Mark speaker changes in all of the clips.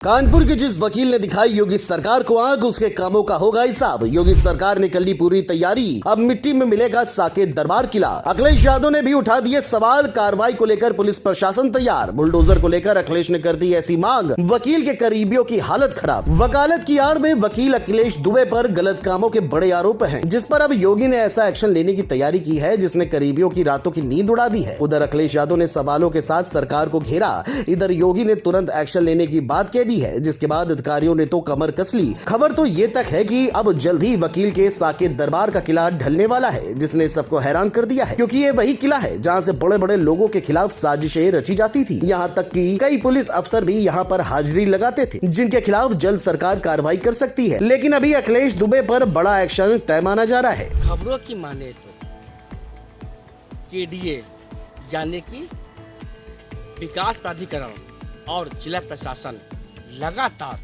Speaker 1: कानपुर के जिस वकील ने दिखाई योगी सरकार को आग, उसके कामों का होगा हिसाब। योगी सरकार ने कर ली पूरी तैयारी, अब मिट्टी में मिलेगा साकेत दरबार किला। अखिलेश यादव ने भी उठा दिए सवाल, कार्रवाई को लेकर पुलिस प्रशासन तैयार। बुलडोजर को लेकर अखिलेश ने कर दी ऐसी मांग, वकील के करीबियों की हालत खराब। वकालत की आड़ में वकील अखिलेश दुबे पर गलत कामों के बड़े आरोप हैं, जिस पर अब योगी ने ऐसा एक्शन लेने की तैयारी की है जिसने करीबियों की रातों की नींद उड़ा दी है। उधर अखिलेश यादव ने सवालों के साथ सरकार को घेरा, इधर योगी ने तुरंत एक्शन लेने की बात कह दी है, जिसके बाद अधिकारियों ने तो कमर कस ली। खबर तो ये तक है कि अब जल्द ही वकील के साकेत दरबार का किला ढलने वाला है, जिसने सबको हैरान कर दिया है, क्योंकि ये वही किला है जहां से बड़े बड़े लोगों के खिलाफ साजिशें रची जाती थी। यहां तक कि कई पुलिस अफसर भी यहां पर हाजिरी लगाते थे, जिनके खिलाफ जल्द सरकार कार्रवाई कर सकती है। लेकिन अभी अखिलेश दुबे पर बड़ा एक्शन तय माना जा रहा है।
Speaker 2: खबरों की माने तो केडीए यानी कि विकास प्राधिकरण और जिला प्रशासन लगातार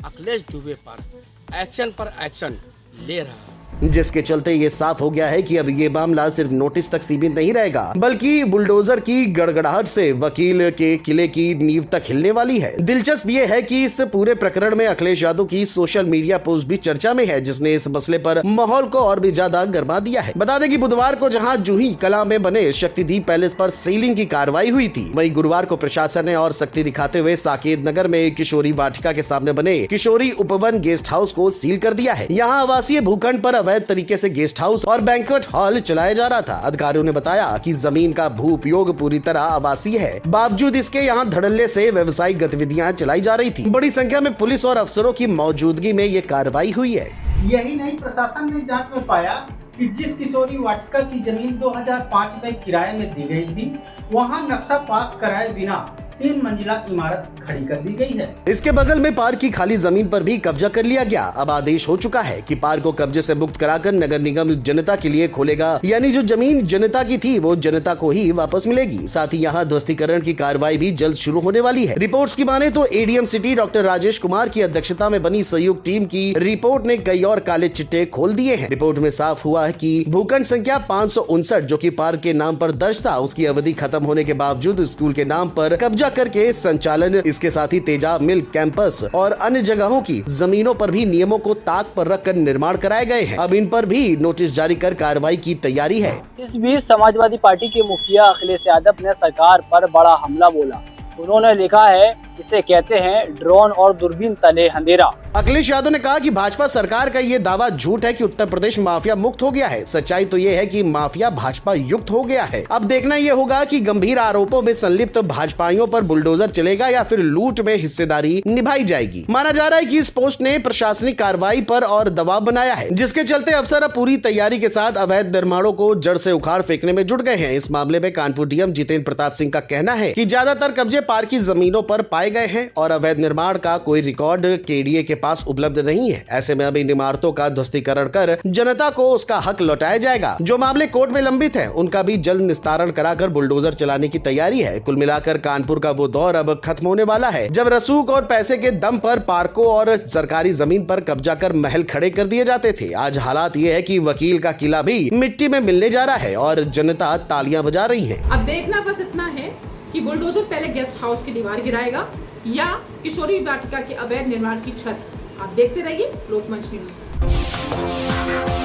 Speaker 2: अखिलेश दुबे पर एक्शन ले रहा है,
Speaker 1: जिसके चलते ये साफ हो गया है कि अब ये मामला सिर्फ नोटिस तक सीमित नहीं रहेगा, बल्कि बुलडोजर की गड़गड़ाहट से वकील के किले की नींव तक हिलने वाली है। दिलचस्प ये है कि इस पूरे प्रकरण में अखिलेश यादव की सोशल मीडिया पोस्ट भी चर्चा में है, जिसने इस मसले पर माहौल को और भी ज्यादा गरमा दिया है। बता दें कि बुधवार को जहां जूही कला में बने शक्तिदीप पैलेस पर सीलिंग की कार्रवाई हुई थी, वहीं गुरुवार को प्रशासन ने और सख्ती दिखाते हुए साकेत नगर में किशोरी वाटिका के सामने बने किशोरी उपवन गेस्ट हाउस को सील कर दिया है। यहाँ आवासीय भूखंड पर अवैध तरीके से गेस्ट हाउस और बैंक्वेट हॉल चलाया जा रहा था। अधिकारियों ने बताया कि जमीन का भू उपयोग पूरी तरह आवासीय है, बावजूद इसके यहाँ धड़ल्ले से व्यवसायिक गतिविधियाँ चलाई जा रही थी। बड़ी संख्या में पुलिस और अफसरों की मौजूदगी में ये कार्रवाई हुई है।
Speaker 3: यही नहीं, प्रशासन ने जांच में पाया कि जिस किशोरी वाटिका की जमीन 2005 में किराए में दी गई थी, वहां नक्शा पास कराए बिना 3 मंजिला इमारत खड़ी कर दी गई है।
Speaker 1: इसके बगल में पार्क की खाली जमीन पर भी कब्जा कर लिया गया। अब आदेश हो चुका है कि पार्क को कब्जे से मुक्त कराकर नगर निगम जनता के लिए खोलेगा, यानी जो जमीन जनता की थी वो जनता को ही वापस मिलेगी। साथ ही यहाँ ध्वस्तीकरण की कार्रवाई भी जल्द शुरू होने वाली है। रिपोर्ट्स की माने तो ADM city doctor Rajesh Kumar की अध्यक्षता में बनी संयुक्त टीम की रिपोर्ट ने कई और काले चिट्टे खोल दिए हैं। रिपोर्ट में साफ हुआ है कि भूखंड संख्या 559 जो कि पार्क के नाम पर दर्ज था, उसकी अवधि खत्म होने के बावजूद स्कूल के नाम पर कब्जा करके संचालन, इसके साथ ही तेजाब मिल कैंपस और अन्य जगहों की जमीनों पर भी नियमों को ताक पर रखकर निर्माण कराए गए हैं। अब इन पर भी नोटिस जारी कर कार्रवाई की तैयारी है।
Speaker 4: इस बीच समाजवादी पार्टी के मुखिया अखिलेश यादव ने सरकार पर बड़ा हमला बोला। उन्होंने लिखा है, इसे कहते हैं ड्रोन और दूरबीन तले अंधेरा।
Speaker 1: अखिलेश यादव ने कहा कि भाजपा सरकार का ये दावा झूठ है कि उत्तर प्रदेश माफिया मुक्त हो गया है। सच्चाई तो ये है कि माफिया भाजपा युक्त हो गया है। अब देखना ये होगा कि गंभीर आरोपों में संलिप्त भाजपाइयों पर बुलडोजर चलेगा या फिर लूट में हिस्सेदारी निभाई जाएगी। माना जा रहा है कि इस पोस्ट ने प्रशासनिक कार्रवाई पर और दबाव बनाया है, जिसके चलते अफसर अब पूरी तैयारी के साथ अवैध निर्माणों को जड़ से उखाड़ फेंकने में जुट गए हैं। इस मामले में कानपुर डीएम जितेंद्र प्रताप सिंह का कहना है कि ज्यादातर कब्जे पार्क की जमीनों पर पाए गए हैं और अवैध निर्माण का कोई रिकॉर्ड केडीए के पास उपलब्ध नहीं है। ऐसे में अब इन इमारतों का ध्वस्तीकरण कर जनता को उसका हक लौटाया जाएगा। जो मामले कोर्ट में लंबित है उनका भी जल्द निस्तारण कराकर बुलडोजर चलाने की तैयारी है। कुल मिलाकर कानपुर का वो दौर अब खत्म होने वाला है, जब रसूख और पैसे के दम पर पार्कों और सरकारी जमीन पर कब्जा कर महल खड़े कर दिए जाते थे। आज हालात ये है कि वकील का किला भी मिट्टी में मिलने जा रहा है और जनता तालियां बजा रही है।
Speaker 5: अब देखना बस इतना है कि बुलडोजर पहले गेस्ट हाउस की दीवार गिराएगा या किशोरी वाटिका के अवैध निर्माण की छत। आप देखते रहिए लोकमंच न्यूज।